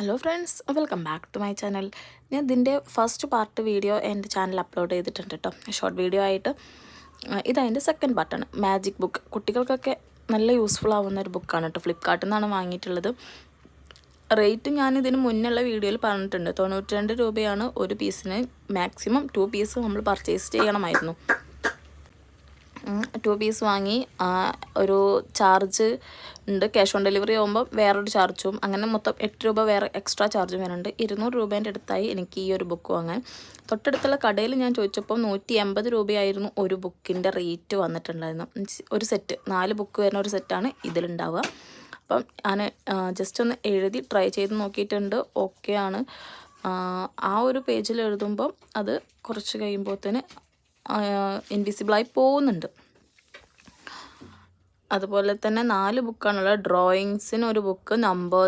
Hello friends, welcome back to my channel. ഞാൻ ഇതിൻ്റെ first part video എൻ്റെ channel upload ചെയ്തിട്ടുണ്ട് കേട്ടോ, ഷോർട്ട് വീഡിയോ ആയിട്ട്. ഇതതിൻ്റെ സെക്കൻഡ് പാർട്ടാണ്. മാജിക് ബുക്ക് കുട്ടികൾക്കൊക്കെ നല്ല യൂസ്ഫുൾ ആവുന്ന ഒരു ബുക്കാണ് കേട്ടോ. ഫ്ലിപ്കാർട്ടിൽ നിന്നാണ് വാങ്ങിയിട്ടുള്ളത്. റേറ്റ് ഞാൻ ഇതിന് മുന്നുള്ള വീഡിയോയിൽ പറഞ്ഞിട്ടുണ്ട്. 92 രൂപയാണ് ഒരു പീസിന്. മാക്സിമം 2 പീസ് നമ്മൾ പർച്ചേസ് ചെയ്യണമായിരുന്നു. 2 പീസ് വാങ്ങി. ഒരു ചാർജ് ഉണ്ട്, ക്യാഷ് ഓൺ ഡെലിവറി ആകുമ്പോൾ വേറൊരു ചാർജും, അങ്ങനെ മൊത്തം 8 രൂപ വേറെ എക്സ്ട്രാ ചാർജും വരുന്നുണ്ട്. 200 രൂപേൻ്റെ അടുത്തായി എനിക്ക് ഈ ഒരു ബുക്ക് വാങ്ങാൻ. തൊട്ടടുത്തുള്ള കടയിൽ ഞാൻ ചോദിച്ചപ്പോൾ 180 രൂപയായിരുന്നു ഒരു ബുക്കിൻ്റെ റേറ്റ് വന്നിട്ടുണ്ടായിരുന്നു. ഒരു സെറ്റ് 4 ബുക്ക് വരുന്ന ഒരു സെറ്റാണ് ഇതിലുണ്ടാവുക. അപ്പം ഞാൻ ജസ്റ്റ് ഒന്ന് എഴുതി ട്രൈ ചെയ്ത് നോക്കിയിട്ടുണ്ട്. ഓക്കെ ആണ്. ആ ഒരു പേജിൽ എഴുതുമ്പം അത് കുറച്ച് കഴിയുമ്പോഴത്തേന് ഇൻവിസിബിളായി പോകുന്നുണ്ട്. അതുപോലെ തന്നെ 4 ബുക്കാണുള്ളത്. ഡ്രോയിങ്സിന് ഒരു ബുക്ക്, നമ്പർ